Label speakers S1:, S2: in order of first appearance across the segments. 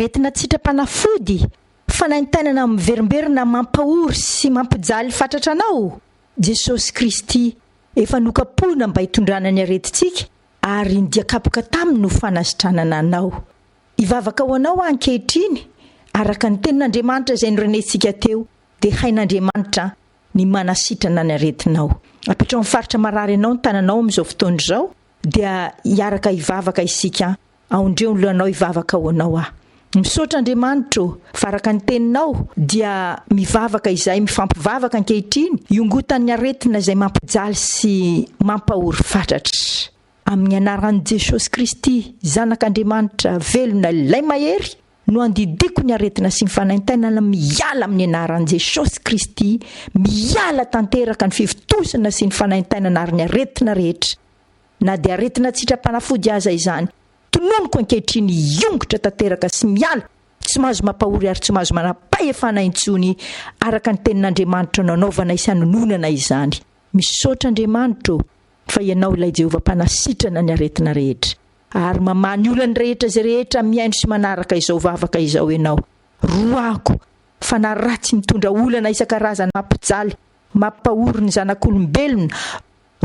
S1: aretina sitrapanafody fanaintainana miverimberina mampahory sy mampijaly fatratra anao. Jesosy Kristy efa nokapona mba hitondrana ny aretintsika ary indiakapoka taminy no fanasitranana anao. Ivavaka ho anao ankehitriny araka ny tenin'Andriamanitra izay norenentsika teo dia hain'Andriamanitra ny manasitrana ny aretinao. Apetrao amin'ny faritra marary ianao ny tananao amin'izao fotoana izao dia hiaraka hivavaka isika aondreo ny lohanao hivavaka ho anao misaotra Andriamanitra fa araka ny teninao dia mivavaka izay mifampivavaka ankehitriny iongotany aretina izay mampijaly sy mampahory fatratra. Amin'ny anaran'i Jesosy Kristy zanak'Andriamanitra velona lay mahery no andidiko ny aretina sy ny fanaintainana miala amin'ny anaran'i Jesosy Kristy, miala tanteraka ny fivitosana sy ny fanaintainana ary ny aretina rehetra. Na dia aretina sitrapanafody aza izany, tononoko ankehitriny iongotra tanteraka sy miala, tsy mahazo mampahory ary tsy mahazo manapahefana intsony araka ny tenin'Andriamanitra nanaovana isanononana izany. Misaotra Andriamanitra fa ianao ilay Jehovah mpanasitrana ny aretina rehetra ary mamany olana rehetra izay rehetra miaino sy manaraka izao vavaka izao ianao. Roako fa na ratsy mitondra olana isan-karazany mampijaly mampahory ny zanak'olombelona,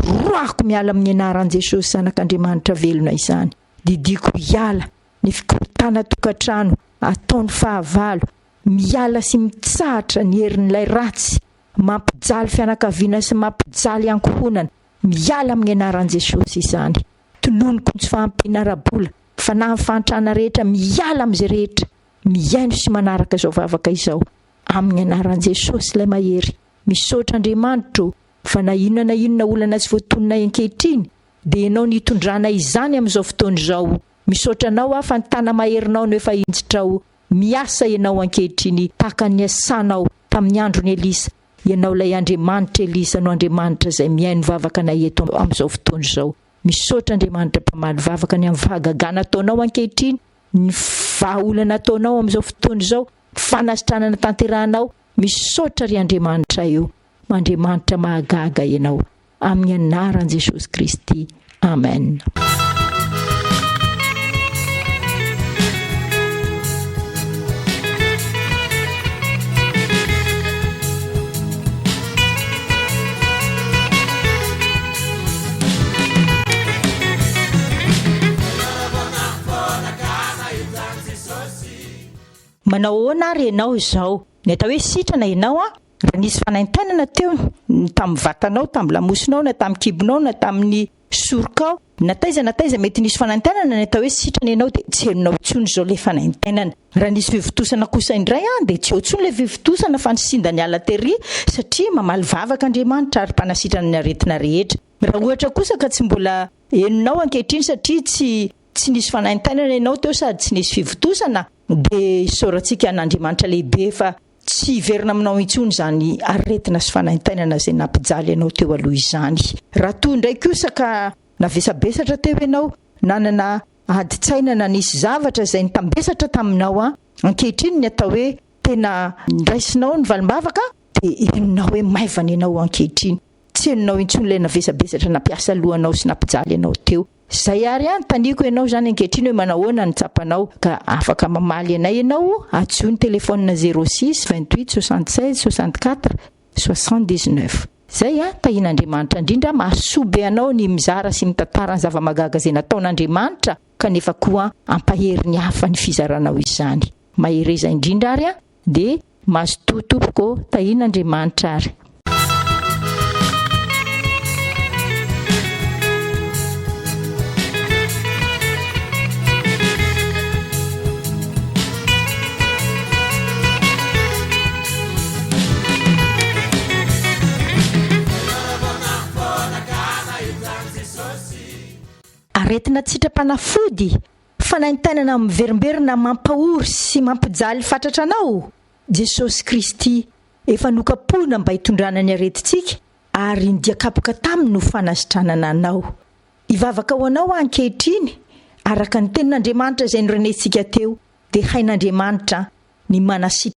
S1: roako miala amin'ny anaran'i Jesosy zanak'Andriamanitra velona izany. Didiko hiala ny fikorotana tokantrano ataony fahavalo, miala sy mitsahatra ny herin'ilay ratsy mampijaly fianakaviana sy mampijaly ankohonana, miala amin'ny anaran'i Jesosy izany. Tononoko ny tsy fahampiana ara-bola fa na amin'ny fantrana rehetra miala amin'izay rehetra miaino sy manaraka izao vavaka izao amin'ny anaran'i Jesosy ilay mahery. Misaotra Andriamanitra fa na inona olana tsy voatonona ankehitriny dia ianao nitondrana izany amin'izao fotoana izao. Misaotra anao fa ny tana maherinao no efa injitrao miasa ianao ankehitriny tahaka ny asanao tamin'ny andron'ny Elisa. Ianao ilay Andriamanitra Elisa no Andriamanitra izay miaino vavaka na eto amin'izao fotoana izao. Misaotra Andriamanitra mpamaly vavaka ny amin'ny fahagagana ataonao ankehitriny, ny vahaolana ataonao amin'izao fotoana izao, fanasitranana tanterahanao. Misaotra ry Andriamanitra io, Andriamanitra mahagaga ianao amin'ny anaran'i Jesosy Kristy. Amen. Manao ahoana ary ianao izao? Ny atao hoe sitrana ianao raha nisy fanaintainana teo tamin'ny vatanao, tamin'ny lamosinao, na tamin'ny kibonao, na tamin'ny sorokao, na taiza mety nisy fanaintainana ny atao hoe sitrana ianao dia tsy henonao intsony izao ilay fanaintainana. Raha nisy fivitosana kosa indray dia tsy intsony ilay fivitosana fa nisinda ny ala tery satria mamaly vavaka Andriamanitra ary mpanasitrana ny aretina rehetra. Raha ohatra kosa ka tsy mbola henonao ankehitriny satria tsy nisy fanaintainana ianao teo sady tsy nisy fivitosana dia isaorantsika an'Andriamanitra lehibe fa tsy verina aminao intsony izany aretina sy fanaintainana izay nampijaly ianao teo aloha izany. Raha toy indray kosa ka navesabesatra teo ianao, nanana adi-tsainana nisy zavatra izay nitambesatra taminao ankehitriny ny atao hoe tena ndraisinao ny valim-bavaka dia henonao hoe maivana ianao ankehitriny, tsy henonao intsony ilay navesabesatra nampiasa lohanao sy nampijaly ianao teo. Zay ary taniako ianao zany ankehitriny hoe manahoana ny tsapanao ka afaka mamaly anay ianao atso ny telefonina 06 28 76 64 79. Zay tahin'Andriamanitra indrindra mahasobe anao ny mizara sy mitantara ny zava-magaga izay nataon'Andriamanitra kanefa koa ampahery ny hafa ny fizaranao izany. Mahereza indrindra ary dia mahazo tompoko tahin'Andriamanitra ary. Aretina sitrapanafody fanaintainana miverimberina mampahory sy mampijaly fatratra anao. Jesosy Kristy efa nokapona mba hitondrana ny aretintsika ary indiakapoka taminy no fanasitranana anao. Ivavaka ho anao ankehitriny araka ny tenin'Andriamanitra izay norenentsika teo dia hain'Andriamanitra ny manasitrana